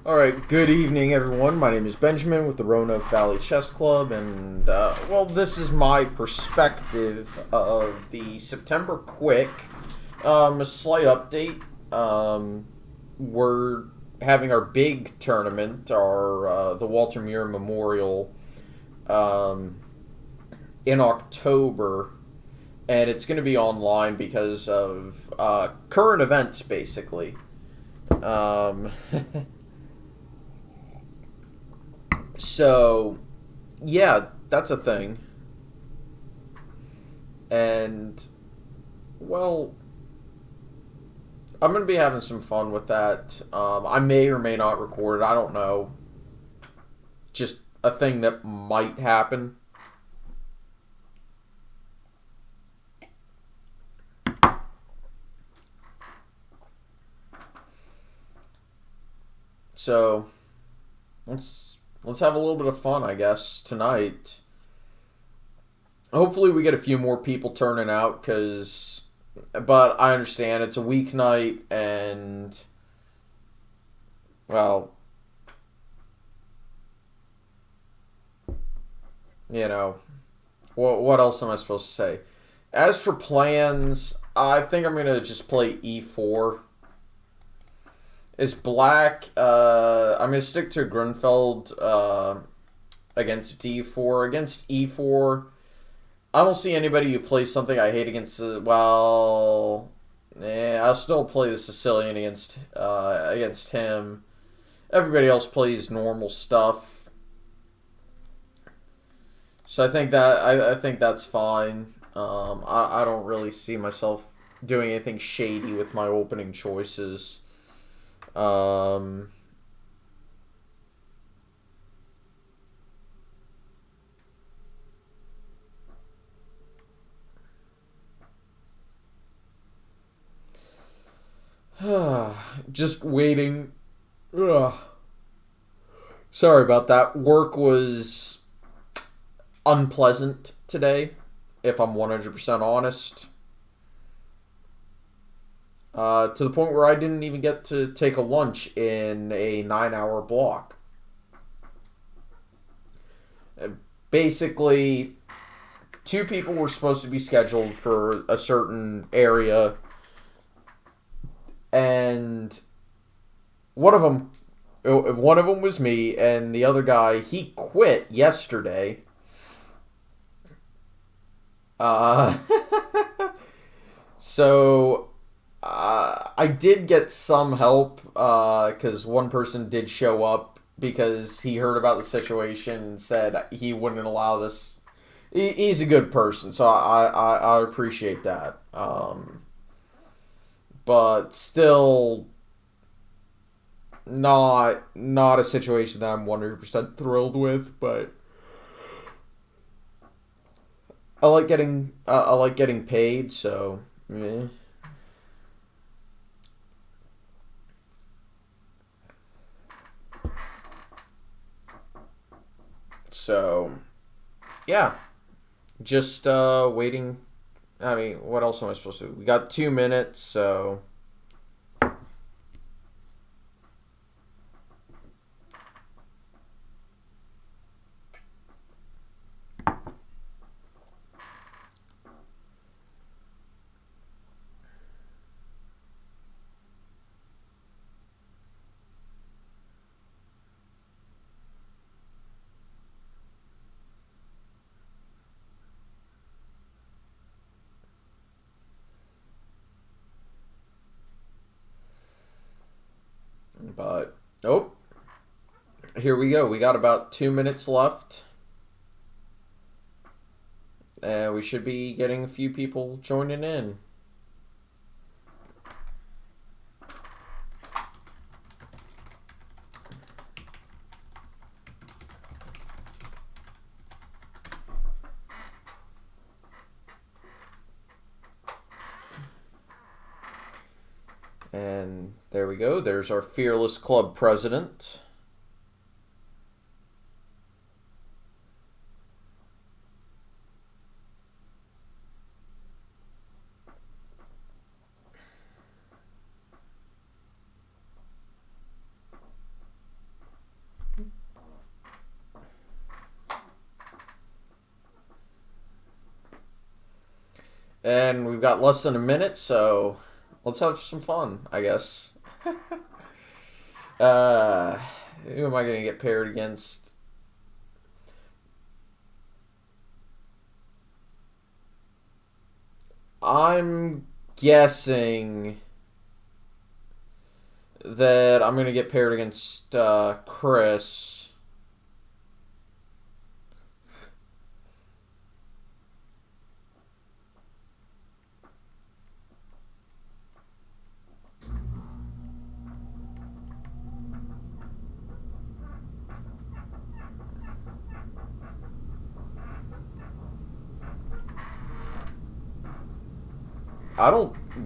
Alright, good evening everyone. My name is Benjamin with the Roanoke Valley Chess Club, and, well, this is my perspective of the September Quick. A slight update. We're having our big tournament, the Walter Muir Memorial, in October, and it's going to be online because of current events, basically. So, yeah, that's a thing. And, well, I'm going to be having some fun with that. I may or may not record it. I don't know. Just a thing that might happen. So, let's have a little bit of fun, I guess, tonight. Hopefully we get a few more people turning out, but I understand it's a weeknight, and, well, you know, what else am I supposed to say? As for plans, I think I'm going to just play e4. Is black, I'm going to stick to Grunfeld against d4. Against e4, I don't see anybody who plays something I hate against, I'll still play the Sicilian against him. Everybody else plays normal stuff. So I think that's fine. I don't really see myself doing anything shady with my opening choices. Just waiting. Ugh. Sorry about that. Work was unpleasant today, if I'm 100% honest. To the point where I didn't even get to take a lunch in a 9-hour block. Basically, 2 people were supposed to be scheduled for a certain area, and one of them was me, and the other guy, he quit yesterday. So I did get some help because one person did show up because he heard about the situation and said he wouldn't allow this. He's a good person, so I appreciate that. But still, not a situation that I'm 100% thrilled with. But I like getting paid, so. Eh. So, yeah, just waiting. I mean, what else am I supposed to do? We got 2 minutes, so. But, oh, here we go. We got about 2 minutes left. And we should be getting a few people joining in. And there we go. There's our fearless club president. And we've got less than a minute, so let's have some fun, I guess. Who am I going to get paired against? I'm guessing that I'm going to get paired against Chris.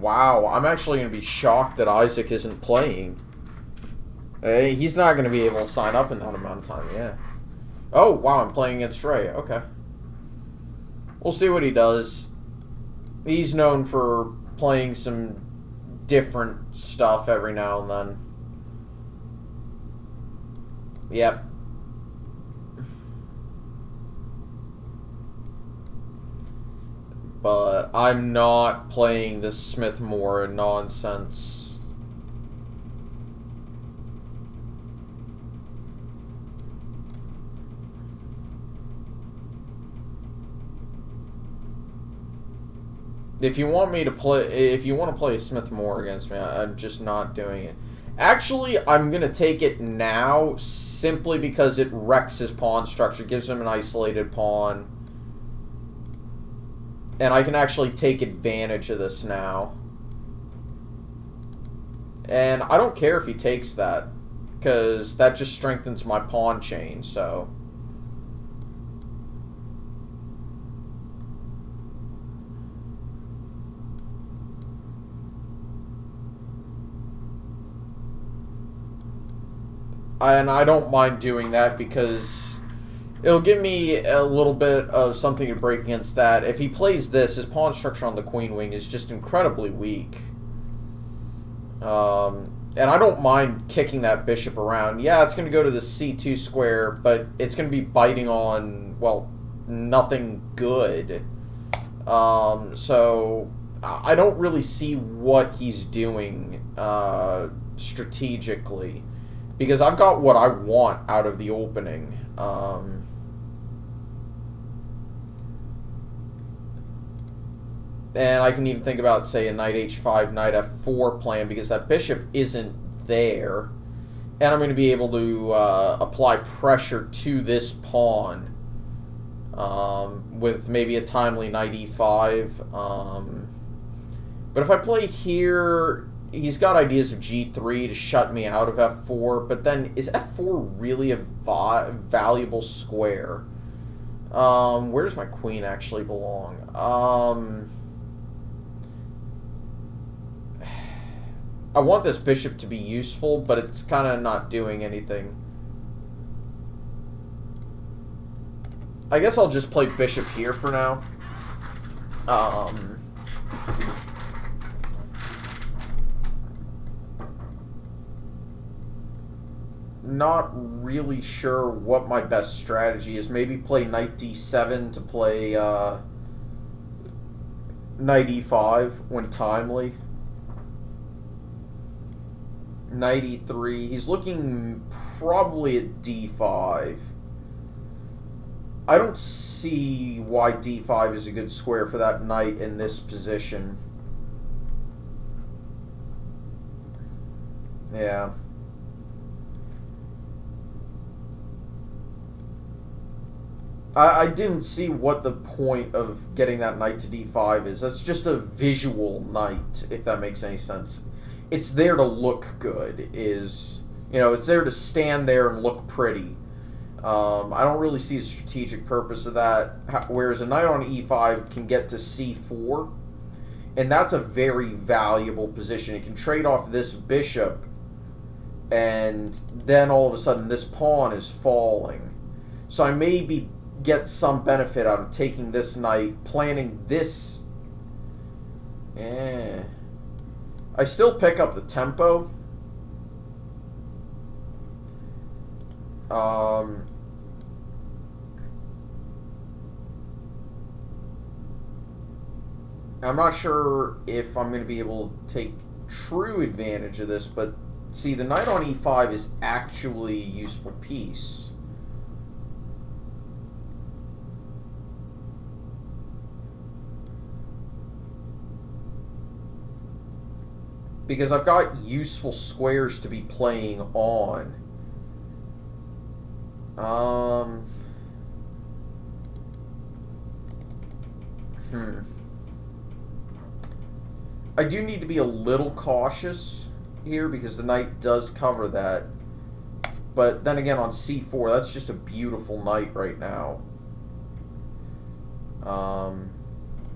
Wow, I'm actually going to be shocked that Isaac isn't playing. He's not going to be able to sign up in that amount of time, yeah. Oh, wow, I'm playing against Ray. Okay. We'll see what he does. He's known for playing some different stuff every now and then. Yep. But I'm not playing this Smith-Morra nonsense. If you want to play Smith-Morra against me, I'm just not doing it. Actually, I'm going to take it now simply because it wrecks his pawn structure, gives him an isolated pawn. And I can actually take advantage of this now. And I don't care if he takes that, because that just strengthens my pawn chain, so... And I don't mind doing that because it'll give me a little bit of something to break against that. If he plays this, his pawn structure on the queen wing is just incredibly weak. And I don't mind kicking that bishop around. Yeah, it's going to go to the c2 square, but it's going to be biting on, well, nothing good. So I don't really see what he's doing strategically. Because I've got what I want out of the opening. And I can even think about, say, a knight h5, knight f4 plan, because that bishop isn't there. And I'm going to be able to apply pressure to this pawn with maybe a timely knight e5. But if I play here... He's got ideas of g3 to shut me out of f4, but then is f4 really a valuable square? Where does my queen actually belong? I want this bishop to be useful, but it's kind of not doing anything. I guess I'll just play bishop here for now. Not really sure what my best strategy is. Maybe play knight d7 to play knight e5 when timely. Knight e3. He's looking probably at d5. I don't see why d5 is a good square for that knight in this position. Yeah. I didn't see what the point of getting that knight to d5 is. That's just a visual knight, if that makes any sense. It's there to look good. It's there to stand there and look pretty. I don't really see a strategic purpose of that. Whereas a knight on e5 can get to c4, and that's a very valuable position. It can trade off this bishop, and then all of a sudden this pawn is falling. So I maybe get some benefit out of taking this knight, planning this. I still pick up the tempo. I'm not sure if I'm going to be able to take true advantage of this, but see, the knight on e5 is actually a useful piece. Because I've got useful squares to be playing on. I do need to be a little cautious here because the knight does cover that. But then again, on c4, that's just a beautiful knight right now.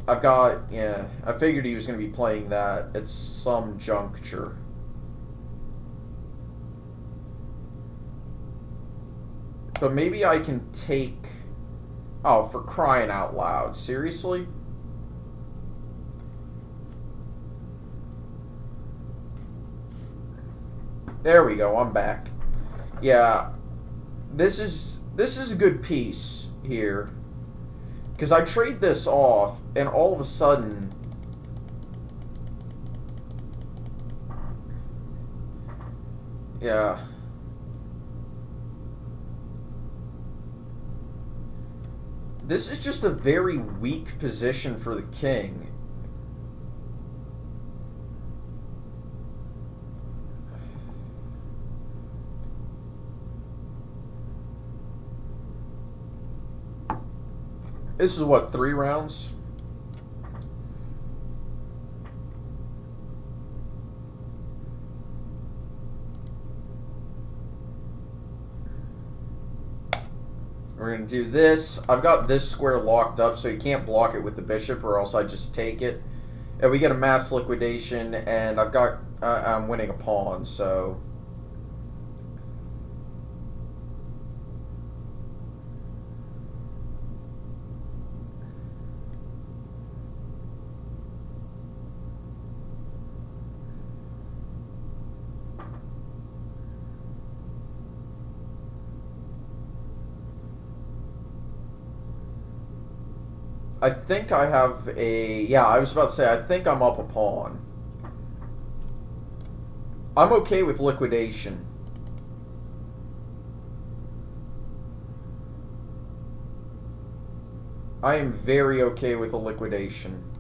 I figured he was going to be playing that at some juncture. But maybe I can take... Oh, for crying out loud. Seriously? There we go, I'm back. Yeah, this is a good piece here. Because I trade this off, and all of a sudden... Yeah. This is just a very weak position for the king. This is what, 3 rounds? We're going to do this. I've got this square locked up, so you can't block it with the bishop, or else I just take it. And we get a mass liquidation, and I'm winning a pawn, so... I think I have a... Yeah, I was about to say, I think I'm up a pawn. I'm okay with liquidation. I am very okay with a liquidation.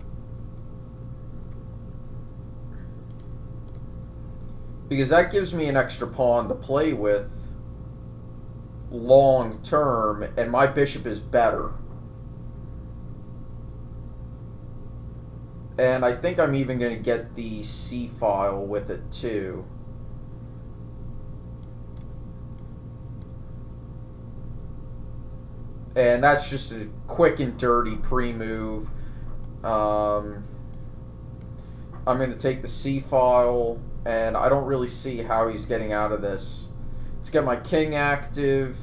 Because that gives me an extra pawn to play with long term, and my bishop is better. And I think I'm even going to get the c-file with it, too. And that's just a quick and dirty pre-move. I'm going to take the c-file, and I don't really see how he's getting out of this. Let's get my king active.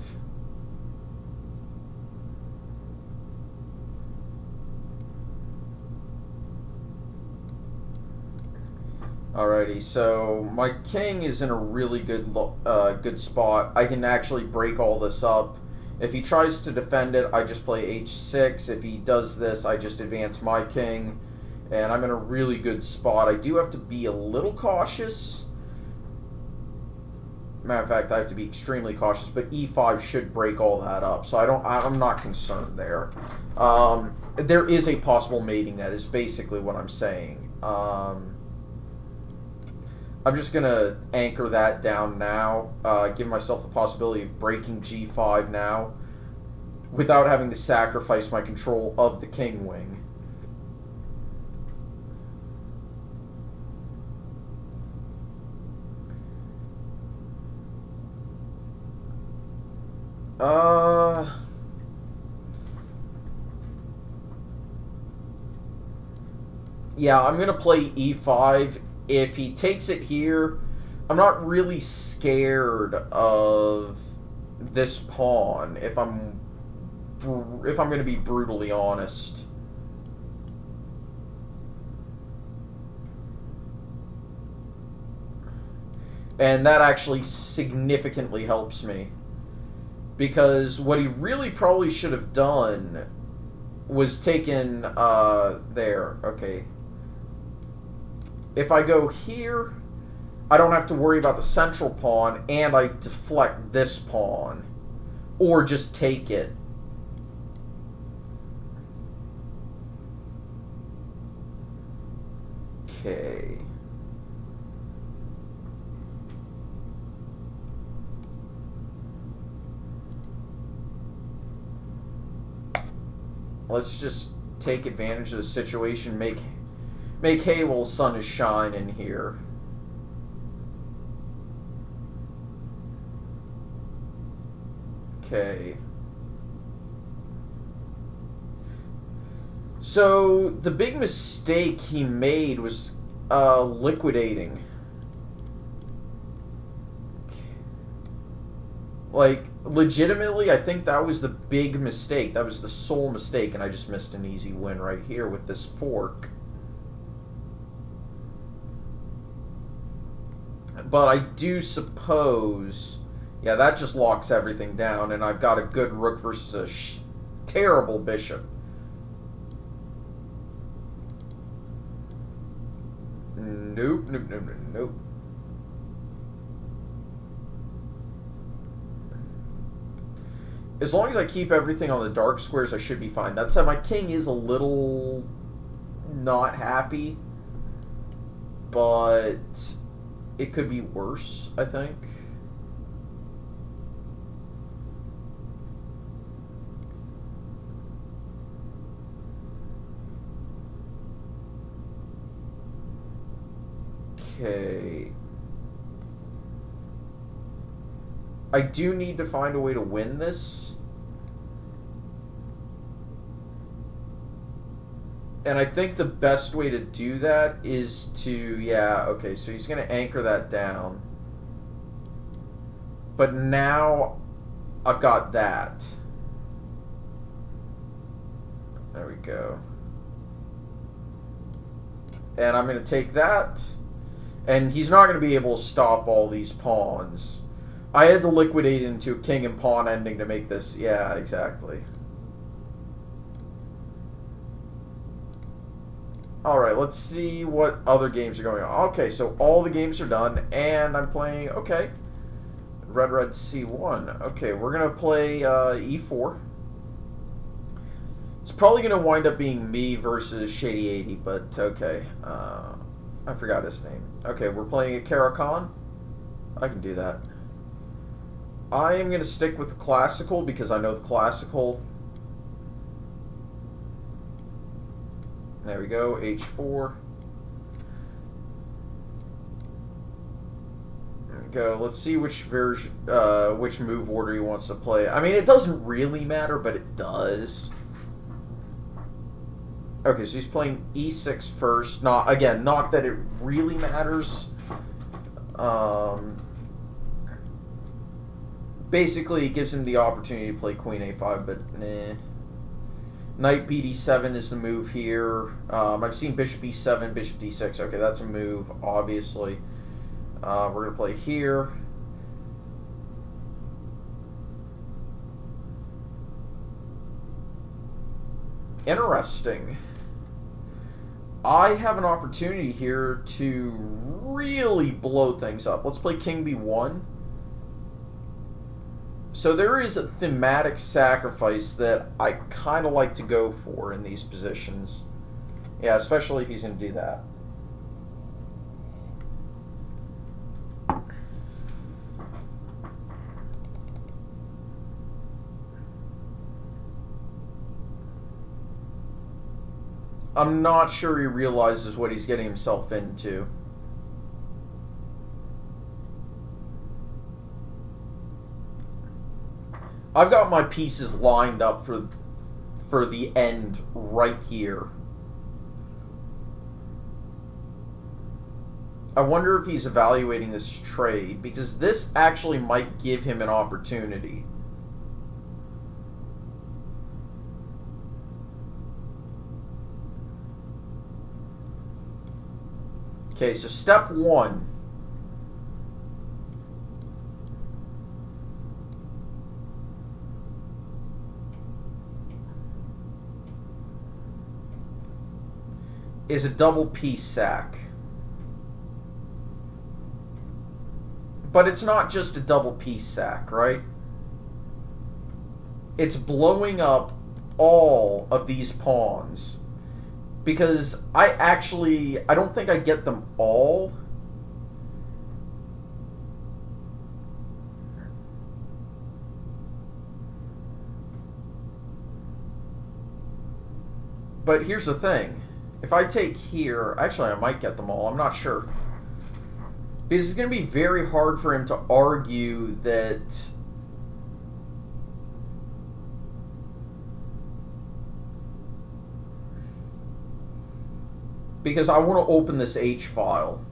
Alrighty, so my king is in a really good spot. I can actually break all this up. If he tries to defend it, I just play h6. If he does this, I just advance my king. And I'm in a really good spot. I do have to be a little cautious. Matter of fact, I have to be extremely cautious, but e5 should break all that up. So I'm not concerned there. There is a possible mating net, is basically what I'm saying. I'm just going to anchor that down now, give myself the possibility of breaking g5 now, without having to sacrifice my control of the king wing. Yeah, I'm going to play e5. If he takes it here, I'm not really scared of this pawn, if I'm going to be brutally honest. And that actually significantly helps me. Because what he really probably should have done was taken, there. Okay. If I go here, I don't have to worry about the central pawn, and I deflect this pawn. Or just take it. Okay. Let's just take advantage of the situation, make hay while the sun is shining here. Okay. So, the big mistake he made was liquidating. Like, legitimately, I think that was the big mistake. That was the sole mistake, and I just missed an easy win right here with this fork. But I do suppose... Yeah, that just locks everything down, and I've got a good rook versus a terrible bishop. Nope, nope, nope, nope, nope. As long as I keep everything on the dark squares, I should be fine. That said, my king is a little not happy, but it could be worse, I think. Okay. I do need to find a way to win this. And I think the best way to do that is to, yeah, okay, so he's going to anchor that down. But now I've got that. There we go. And I'm going to take that. And he's not going to be able to stop all these pawns. I had to liquidate into a king and pawn ending to make this. Yeah, exactly. Alright, let's see what other games are going on. Okay, so all the games are done, and I'm playing, okay, red C1. Okay, we're going to play E4. It's probably going to wind up being me versus Shady80, but okay. I forgot his name. Okay, we're playing a Caracan. I can do that. I am going to stick with the classical because I know the classical. There we go, H4. There we go. Let's see which version, which move order he wants to play. I mean, it doesn't really matter, but it does. Okay, so he's playing E6 first. Not again, not that it really matters. Basically, it gives him the opportunity to play Queen A5, but nah. Knight BD7 is the move here. I've seen Bishop E7, Bishop D6. Okay, that's a move, obviously. We're going to play here. Interesting. I have an opportunity here to really blow things up. Let's play King B1. So there is a thematic sacrifice that I kind of like to go for in these positions. Yeah, especially if he's going to do that. I'm not sure he realizes what he's getting himself into. I've got my pieces lined up for the end right here. I wonder if he's evaluating this trade, because this actually might give him an opportunity. Okay, so step one. Is a double piece sack. But it's not just a double piece sack, right? It's blowing up all of these pawns. Because I don't think I get them all. But here's the thing. If I take here, actually I might get them all, I'm not sure. Because it's going to be very hard for him to argue that because I want to open this H file.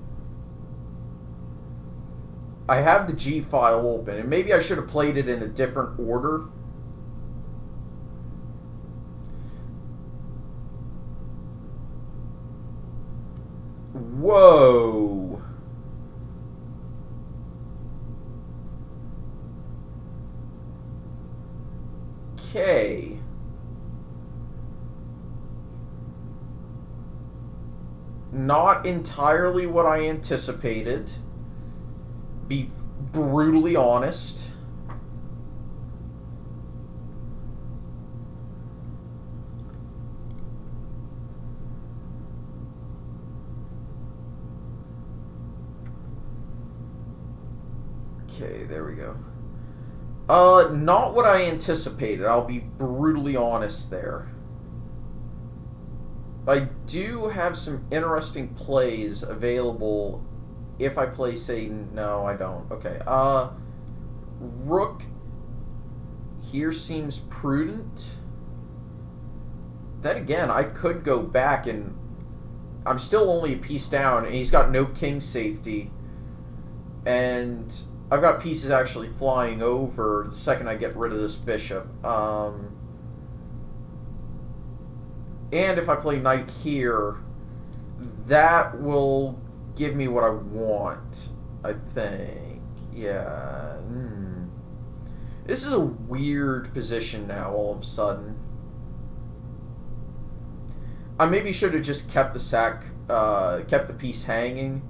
I have the G file open, and maybe I should have played it in a different order. Whoa. Okay. Not entirely what I anticipated. Be brutally honest. Okay, there we go. Not what I anticipated. I'll be brutally honest there. I do have some interesting plays available if I play, say, no, I don't. Okay, Rook here seems prudent. Then again, I could go back and I'm still only a piece down, and he's got no king safety. And I've got pieces actually flying over the second I get rid of this bishop. And if I play knight here, that will give me what I want, I think. Yeah. This is a weird position now, all of a sudden. I maybe should have just kept the sack, kept the piece hanging.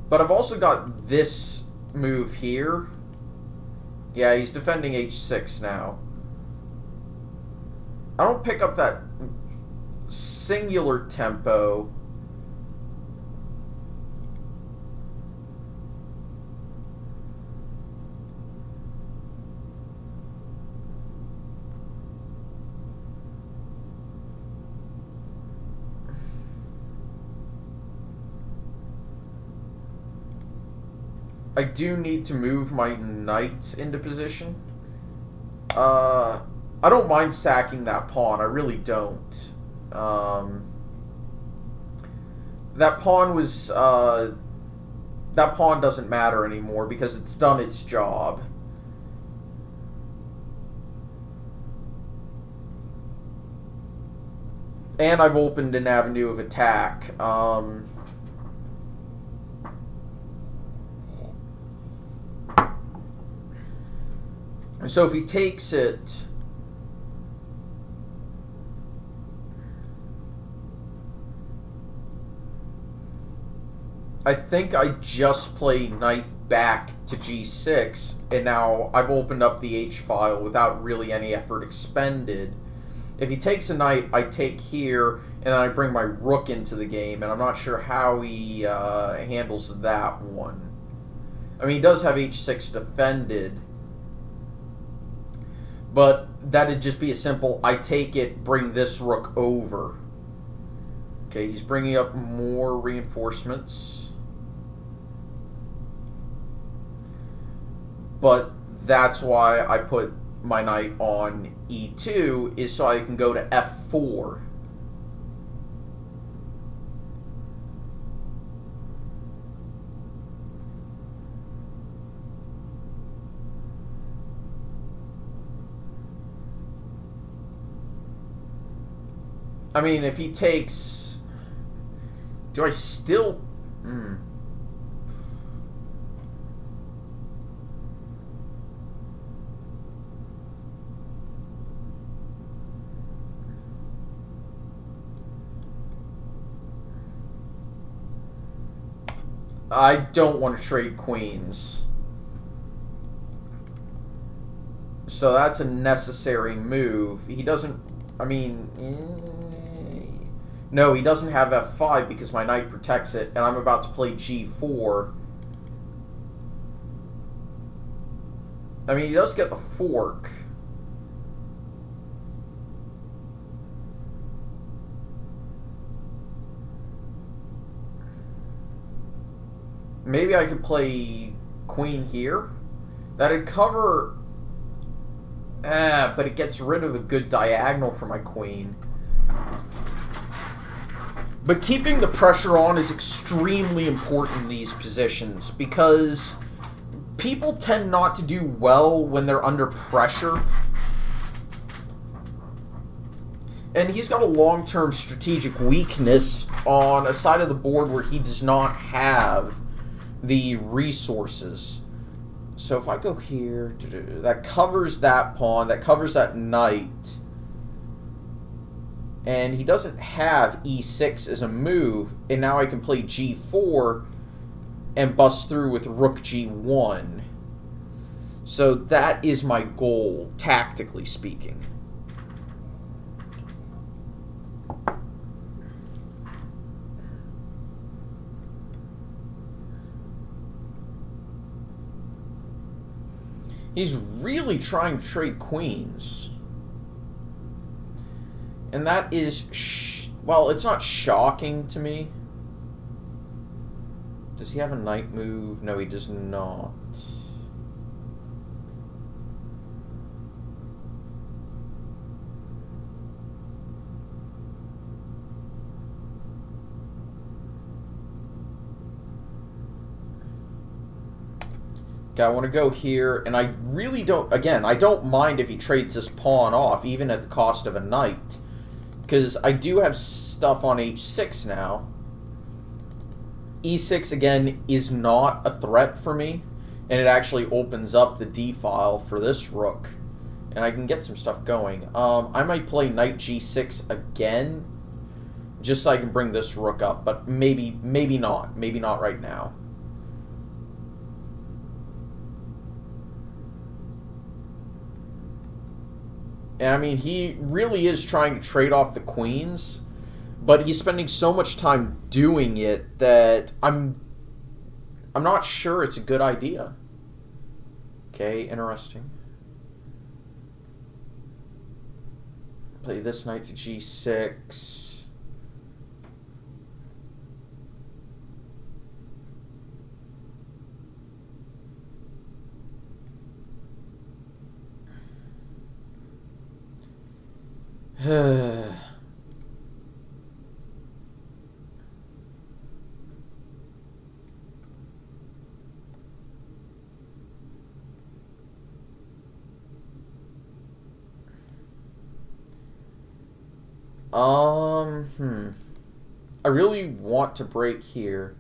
But I've also got this move here. Yeah, he's defending h6 now. I don't pick up that singular tempo. I do need to move my knights into position. I don't mind sacking that pawn. I really don't. That pawn was... that pawn doesn't matter anymore because it's done its job. And I've opened an avenue of attack. So if he takes it, I think I just play knight back to g6, and now I've opened up the h file without really any effort expended. If he takes a knight, I take here, and then I bring my rook into the game, and I'm not sure how he handles that one. I mean, he does have h6 defended, but that'd just be a simple, I take it, bring this rook over. Okay, he's bringing up more reinforcements. But that's why I put my knight on e2, is so I can go to f4. I mean, if he takes... Do I still... I don't want to trade queens. So that's a necessary move. He doesn't... I mean... No, he doesn't have f5 because my knight protects it, and I'm about to play g4. I mean, he does get the fork. Maybe I could play queen here. That'd cover... but it gets rid of a good diagonal for my queen. But keeping the pressure on is extremely important in these positions because people tend not to do well when they're under pressure. And he's got a long-term strategic weakness on a side of the board where he does not have the resources. So if I go here, that covers that pawn, that covers that knight. And he doesn't have e6 as a move, and now I can play g4 and bust through with rook g1. So that is my goal, tactically speaking. He's really trying to trade queens. And that is, well, it's not shocking to me. Does he have a knight move? No, he does not. Okay, I want to go here, and I really don't, again, I don't mind if he trades this pawn off, even at the cost of a knight. Because I do have stuff on h6 now. e6, again, is not a threat for me. And it actually opens up the d-file for this rook. And I can get some stuff going. I might play knight g6 again. Just so I can bring this rook up. But maybe not. Maybe not right now. I mean, he really is trying to trade off the queens, but he's spending so much time doing it that I'm not sure it's a good idea. Okay, interesting. Play this knight to g6. I really want to break here.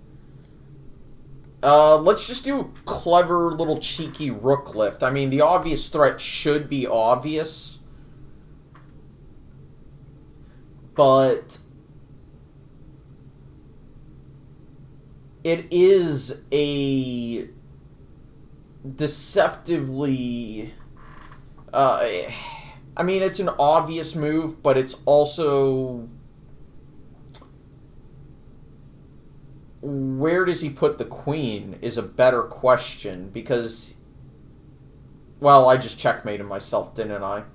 Let's just do a clever little cheeky rook lift. I mean, the obvious threat should be obvious. But it is a deceptively... I mean, it's an obvious move, but it's also... Where does he put the queen is a better question, because... Well, I just checkmated myself, didn't I?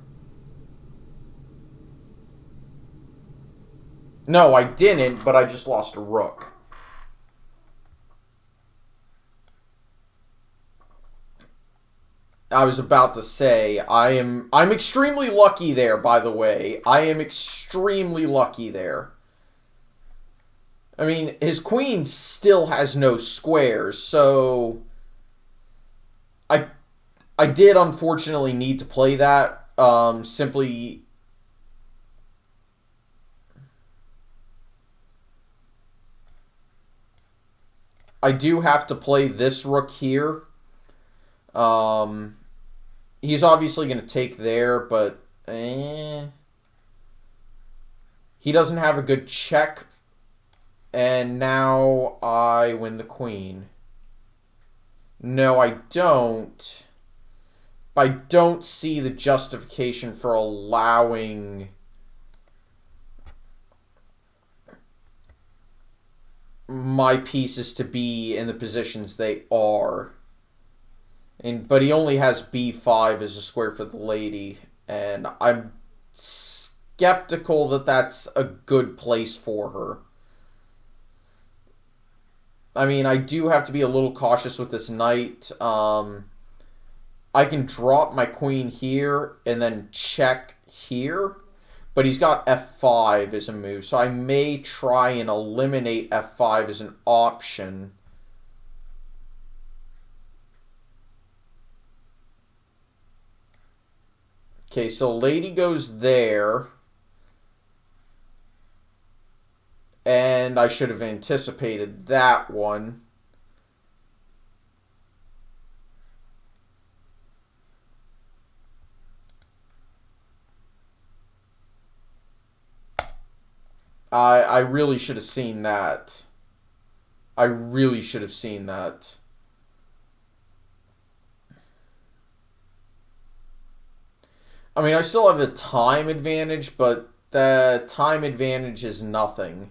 No, I didn't, but I just lost a rook. I was about to say, I'm extremely lucky there, by the way. I am extremely lucky there. I mean, his queen still has no squares, so I did unfortunately need to play that. Simply... I do have to play this rook here. He's obviously going to take there, but he doesn't have a good check. And now I win the queen. No, I don't. I don't see the justification for allowing my pieces to be in the positions they are. But he only has b5 as a square for the lady, and I'm skeptical that that's a good place for her. I mean, I do have to be a little cautious with this knight. I can drop my queen here and then check here, but he's got f5 as a move, so I may try and eliminate f5 as an option. Okay, so lady goes there. And I should have anticipated that one. I really should have seen that. I really should have seen that. I mean, I still have a time advantage, but the time advantage is nothing.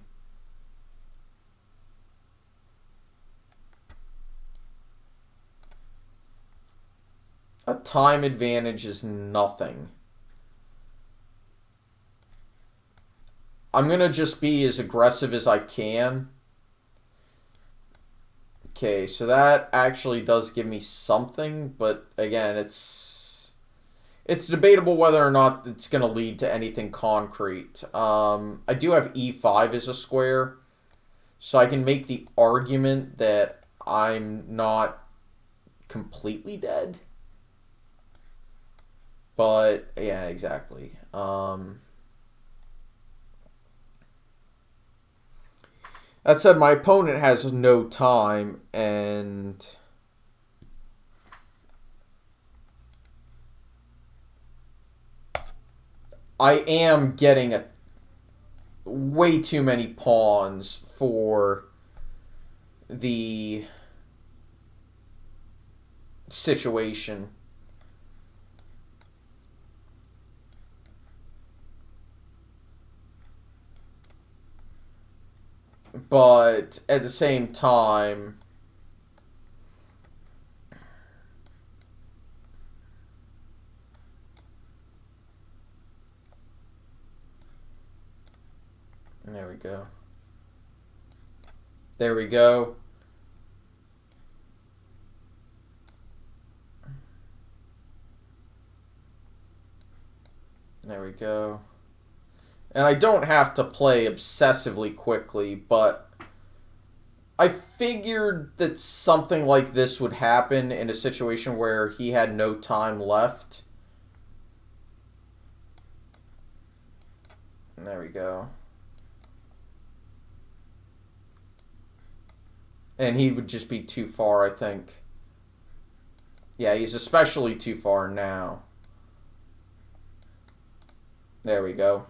A time advantage is nothing. I'm going to just be as aggressive as I can. Okay, so that actually does give me something, but again, it's debatable whether or not it's going to lead to anything concrete. I do have e5 as a square, so I can make the argument that I'm not completely dead. But, yeah, exactly. That said, my opponent has no time, and I am getting way too many pawns for the situation. But at the same time, there we go. There we go. There we go. And I don't have to play obsessively quickly, but I figured that something like this would happen in a situation where he had no time left. And there we go. And he would just be too far, I think. Yeah, he's especially too far now. There we go.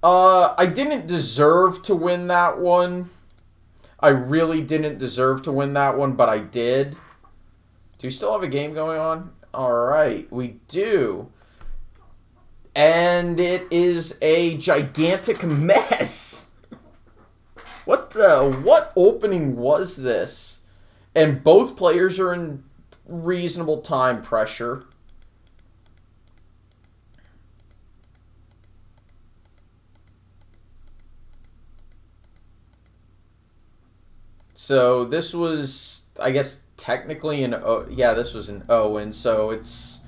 I didn't deserve to win that one. I really didn't deserve to win that one, but I did. Do we still have a game going on? Alright, we do. And it is a gigantic mess. What opening was this? And both players are in reasonable time pressure. So this was, I guess, technically an O. Yeah, this was an Owen. So it's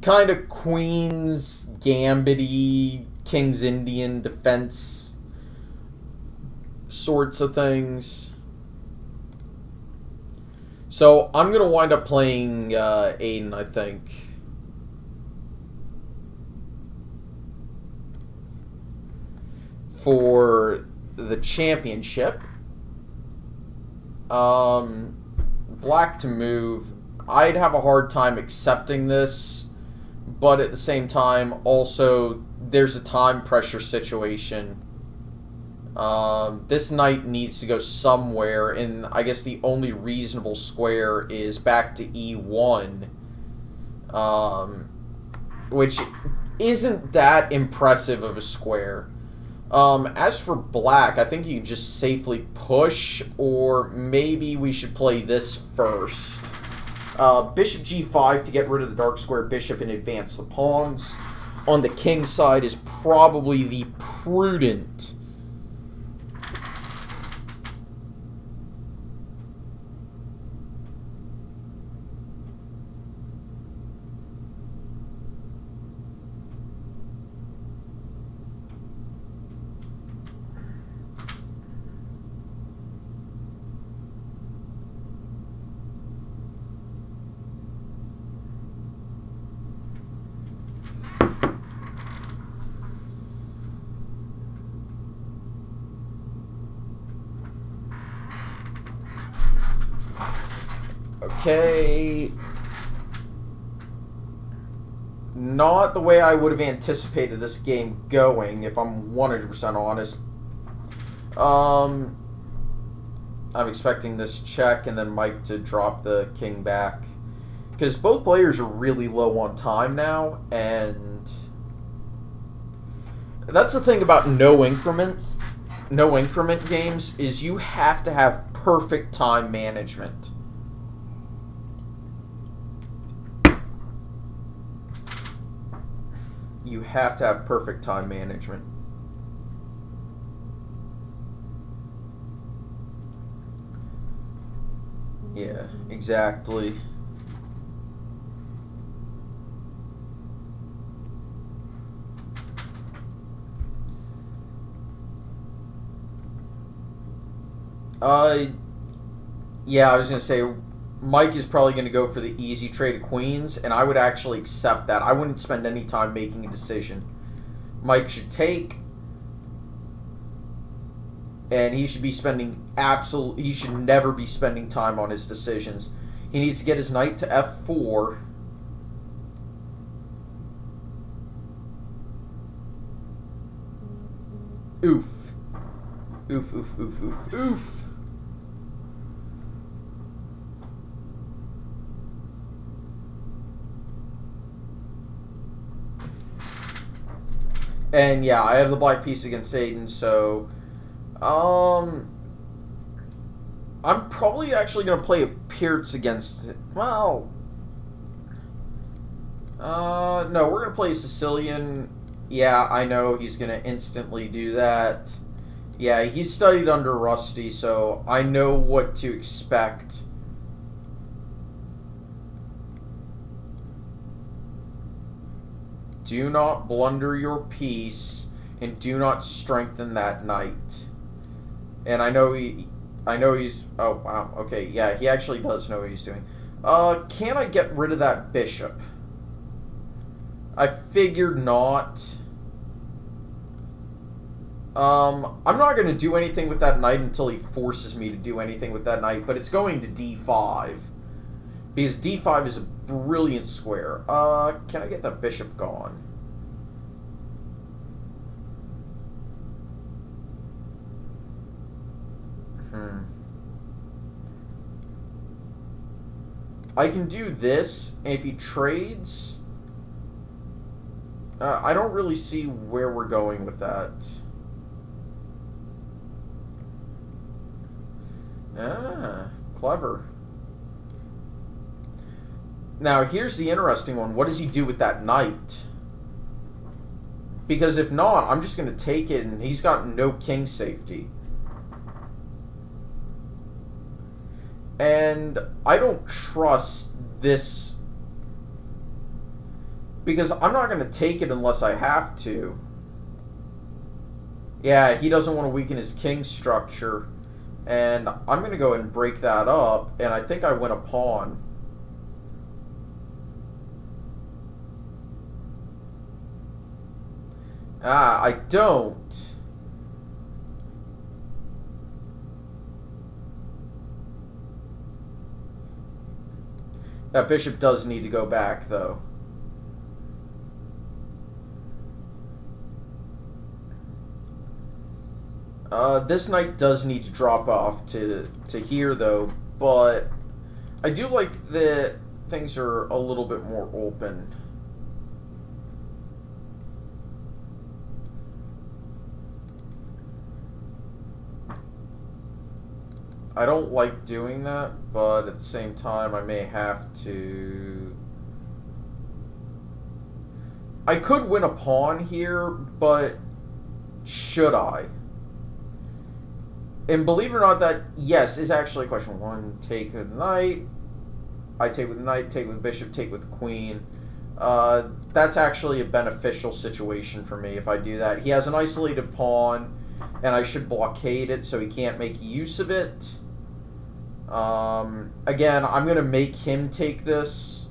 kind of Queen's Gambit-y, King's Indian defense sorts of things. So I'm going to wind up playing Aiden, I think. For the championship. Black to move. I'd have a hard time accepting this, but at the same time, also, there's a time pressure situation. This knight needs to go somewhere, and I guess the only reasonable square is back to e1, which isn't that impressive of a square. As for black, I think you can just safely push, or maybe we should play this first. Bishop g5 to get rid of the dark square bishop and advance the pawns. On the king side is probably the prudent. Okay. Not the way I would have anticipated this game going, if I'm 100% honest. I'm expecting this check and then Mike to drop the king back. Because both players are really low on time now, and that's the thing about no increment games, is you have to have perfect time management. You have to have perfect time management. Yeah, exactly. Yeah, I was going to say, Mike is probably going to go for the easy trade of queens, and I would actually accept that. I wouldn't spend any time making a decision. Mike should take, and he should be spending he should never be spending time on his decisions. He needs to get his knight to f4. Oof. Oof, oof, oof, oof, oof. And yeah, I have the black piece against Aiden, so I'm probably actually going to play a Pierce against it. Well, no, we're going to play Sicilian. Yeah, I know he's going to instantly do that. Yeah, he's studied under Rusty, so I know what to expect. Do not blunder your piece, and do not strengthen that knight. And I know he's, oh wow, okay, yeah, he actually does know what he's doing. Can I get rid of that bishop? I figured not. I'm not going to do anything with that knight until he forces me to do anything with that knight, but it's going to d5. Because d5 is a brilliant square. Can I get that bishop gone? I can do this, and if he trades, I don't really see where we're going with that. Ah, clever. Now, here's the interesting one. What does he do with that knight? Because if not, I'm just going to take it, and he's got no king safety. And I don't trust this, because I'm not going to take it unless I have to. Yeah, he doesn't want to weaken his king structure. And I'm going to go ahead and break that up, and I think I win a pawn. Ah, I don't. That bishop does need to go back, though. This knight does need to drop off to here, though, but I do like that things are a little bit more open. I don't like doing that, but at the same time, I may have to... I could win a pawn here, but should I? And believe it or not, that, yes, is actually a question. One, take with the knight. I take with the knight, take with the bishop, take with the queen. That's actually a beneficial situation for me if I do that. He has an isolated pawn, and I should blockade it so he can't make use of it. Again, I'm going to make him take this.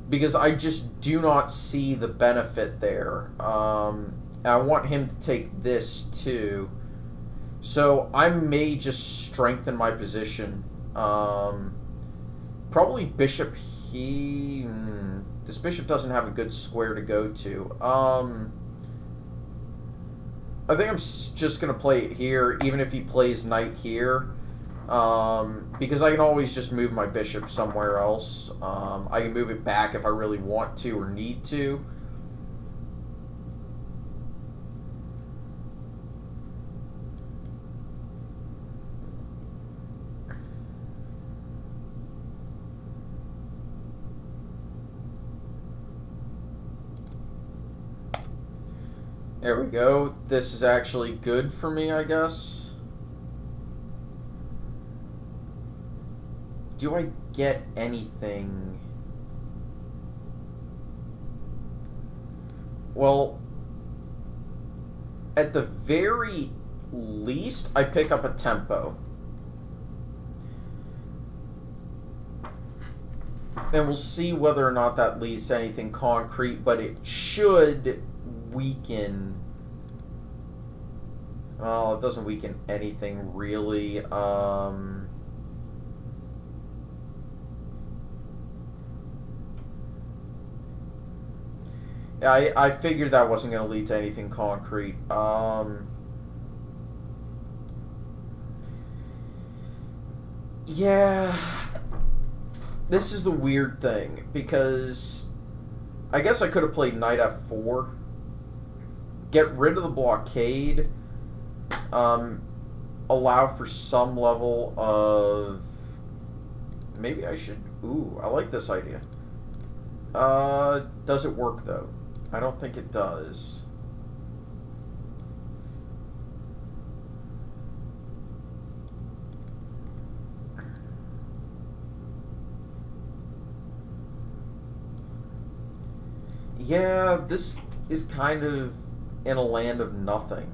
Because I just do not see the benefit there. I want him to take this too. So I may just strengthen my position. Probably bishop this bishop doesn't have a good square to go to. I think I'm just going to play it here, even if he plays knight here. Because I can always just move my bishop somewhere else. I can move it back if I really want to or need to. There we go. This is actually good for me, I guess. Do I get anything? Well, at the very least, I pick up a tempo. And we'll see whether or not that leads to anything concrete, but it should weaken. Well, it doesn't weaken anything really. Yeah, I figured that wasn't going to lead to anything concrete. Yeah, this is the weird thing, because I guess I could have played knight f4, get rid of the blockade, allow for some level of... Maybe I should... Ooh, I like this idea. Does it work, though? I don't think it does. Yeah, this is kind of in a land of nothing.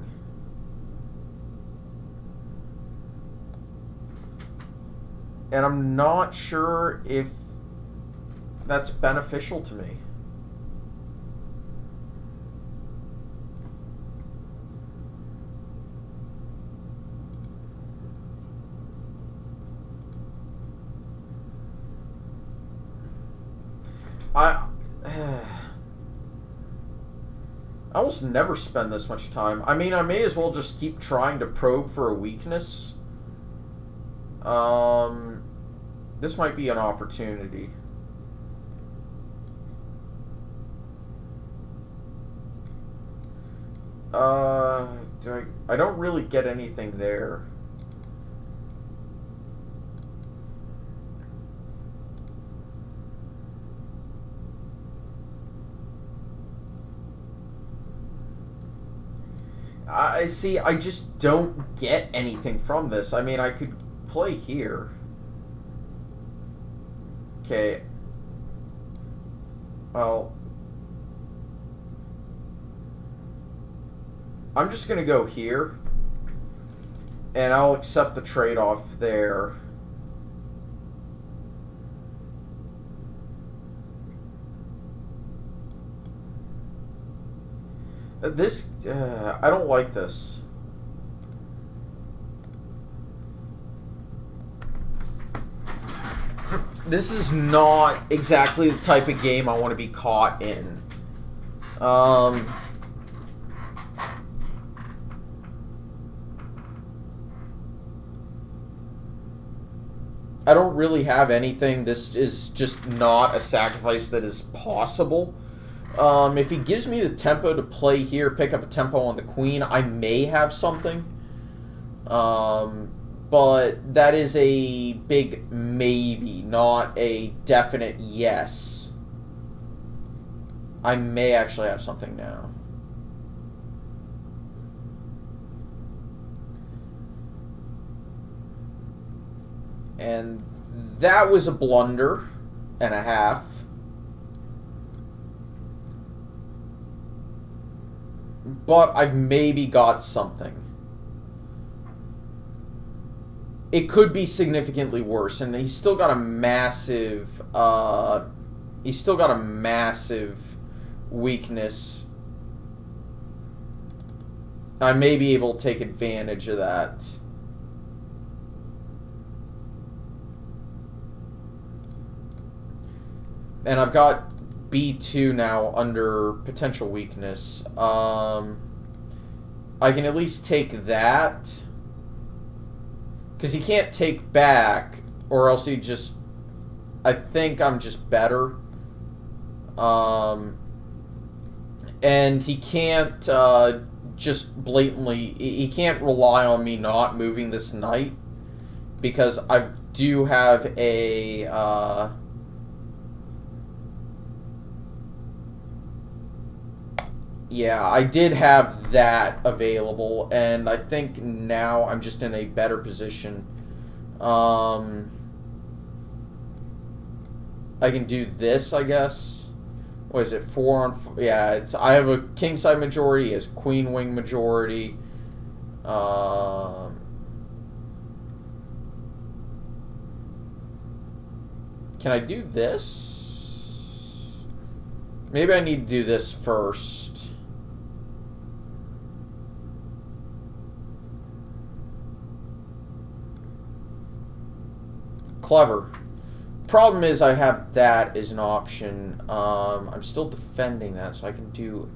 And I'm not sure if that's beneficial to me. I almost never spend this much time. I mean, I may as well just keep trying to probe for a weakness. This might be an opportunity. I don't really get anything there. I see, I just don't get anything from this. I mean, I could play here. Okay. Well, I'm just going to go here, and I'll accept the trade-off there. I don't like this. This is not exactly the type of game I want to be caught in. I don't really have anything. This is just not a sacrifice that is possible. If he gives me the tempo to play here, pick up a tempo on the queen, I may have something. But that is a big maybe, not a definite yes. I may actually have something now. And that was a blunder and a half. But I've maybe got something. It could be significantly worse, and he's still got a massive weakness. I may be able to take advantage of that. And I've got B2 now under potential weakness. I can at least take that. Because he can't take back, or else he just... I think I'm just better. And he can't just blatantly... He can't rely on me not moving this knight. Because I do have a... yeah, I did have that available, and I think now I'm just in a better position. I can do this, I guess. What is it, 4 on 4? Yeah, I have a kingside majority, he has queen wing majority. Can I do this? Maybe I need to do this first. Clever. Problem is I have that as an option. I'm still defending that, so I can do...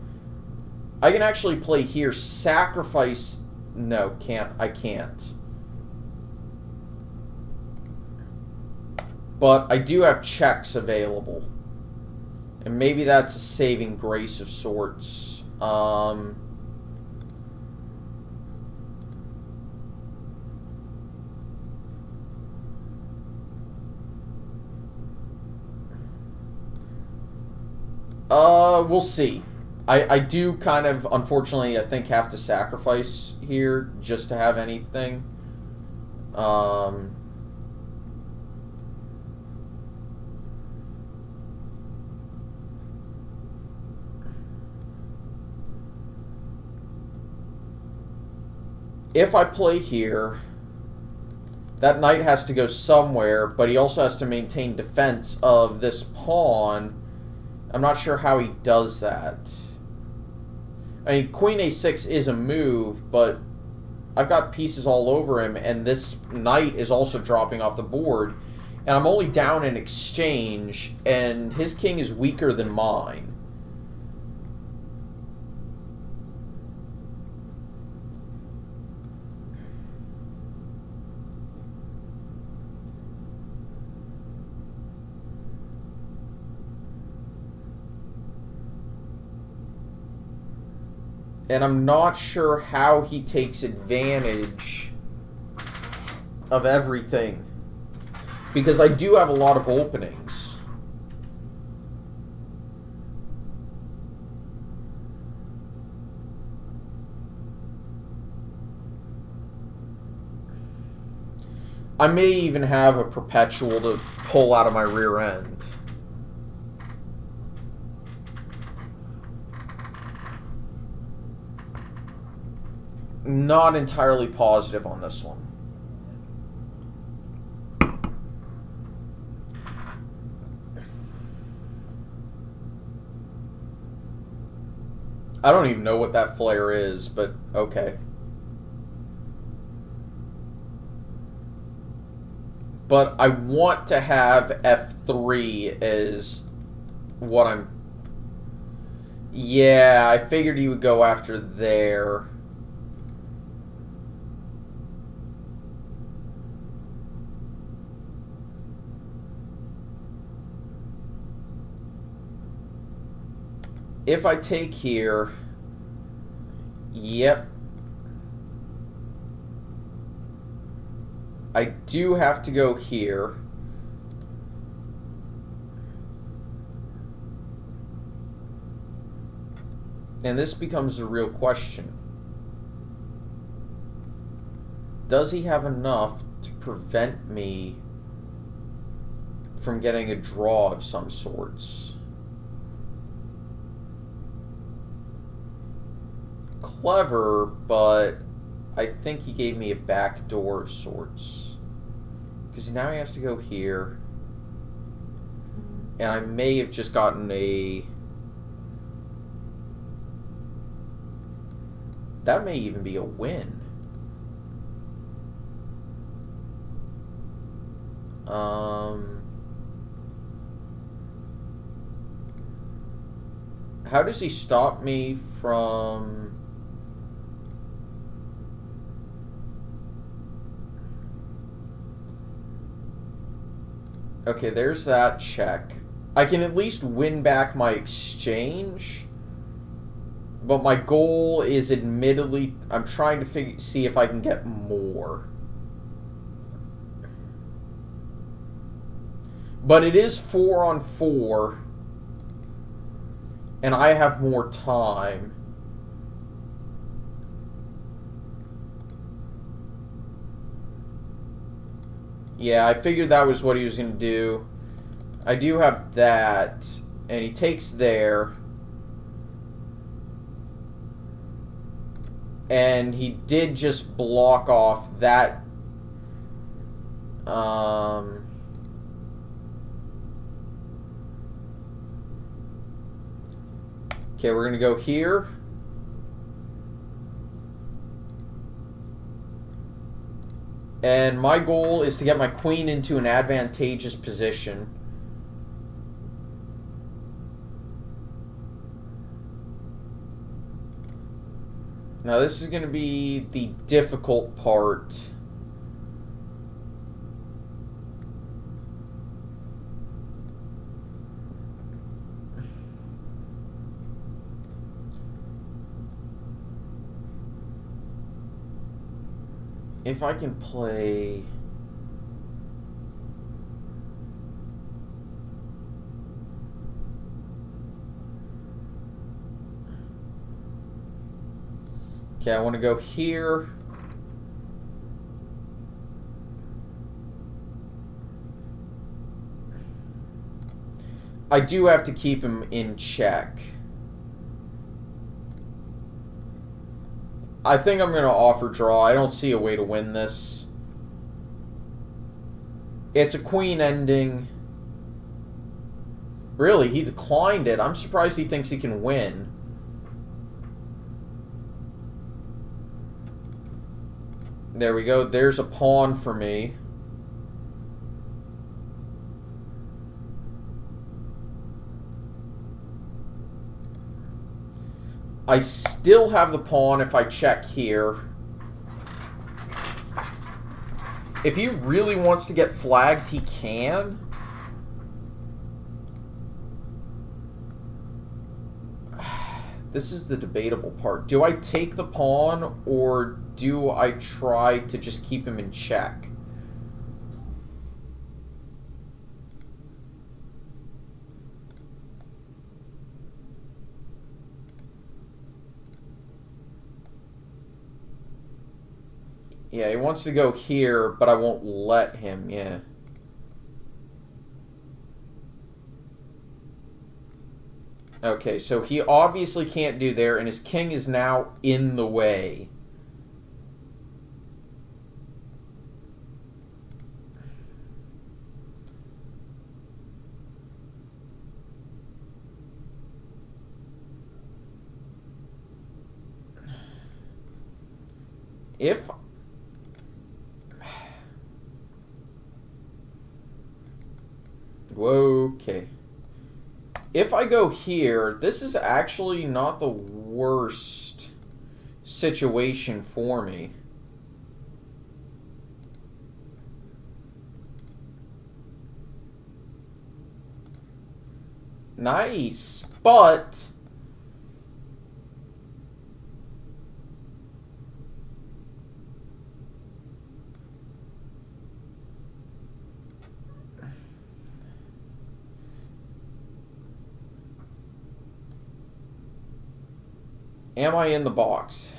I can actually play here. Sacrifice... No, can't. I can't. But I do have checks available. And maybe that's a saving grace of sorts. We'll see. I do kind of, unfortunately, I think have to sacrifice here just to have anything. If I play here, that knight has to go somewhere, but he also has to maintain defense of this pawn. I'm not sure how he does that. I mean, queen a6 is a move, but I've got pieces all over him, and this knight is also dropping off the board, and I'm only down in exchange, and his king is weaker than mine. And I'm not sure how he takes advantage of everything. Because I do have a lot of openings. I may even have a perpetual to pull out of my rear end. Not entirely positive on this one. I don't even know what that flare is, but okay. But I want to have F3 as what I'm... Yeah, I figured he would go after there. if I take here, yep, I do have to go here. And this becomes a real question. Does he have enough to prevent me from getting a draw of some sorts? Clever, but I think he gave me a back door of sorts. Because now he has to go here. And I may have just gotten a... That may even be a win. How does he stop me from... Okay, there's that check. I can at least win back my exchange. But my goal is admittedly... I'm trying to see if I can get more. But it is 4 on 4. And I have more time. Yeah, I figured that was what he was going to do. I do have that. And he takes there. And he did just block off that. Okay, we're going to go here. And my goal is to get my queen into an advantageous position. Now this is going to be the difficult part. If I can play... Okay, I want to go here. I do have to keep him in check. I think I'm going to offer draw. I don't see a way to win this. It's a queen ending. Really, he declined it. I'm surprised he thinks he can win. There we go. There's a pawn for me. I still have the pawn if I check here. If he really wants to get flagged, he can. This is the debatable part. Do I take the pawn or do I try to just keep him in check? Yeah, he wants to go here, but I won't let him, yeah. Okay, so he obviously can't do there, and his king is now in the way. If... Okay. If I go here, this is actually not the worst situation for me. Nice, but Am I in the box?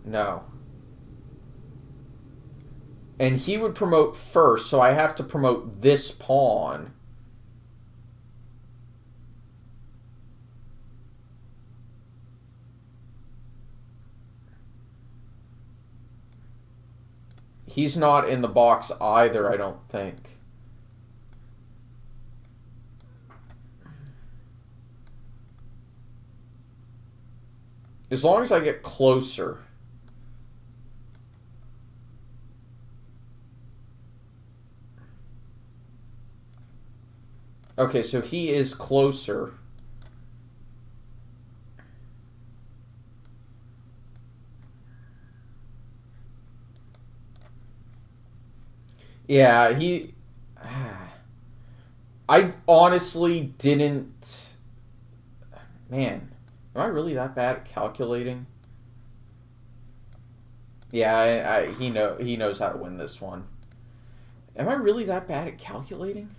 No. And he would promote first, so I have to promote this pawn. He's not in the box either, I don't think. As long as I get closer. Okay, so he is closer. Yeah, he... I honestly didn't... Man, am I really that bad at calculating? Yeah, he knows how to win this one. Am I really that bad at calculating?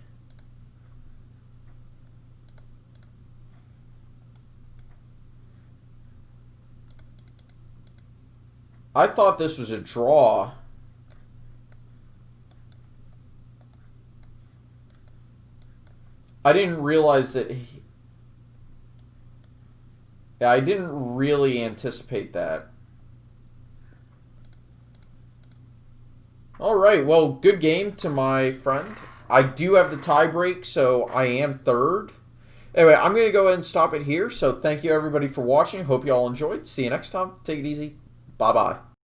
I thought this was a draw. I didn't realize that yeah, I didn't really anticipate that. Alright, well, good game to my friend. I do have the tie break, so I am third. Anyway, I'm going to go ahead and stop it here. So thank you, everybody, for watching. Hope you all enjoyed. See you next time. Take it easy. Bye-bye.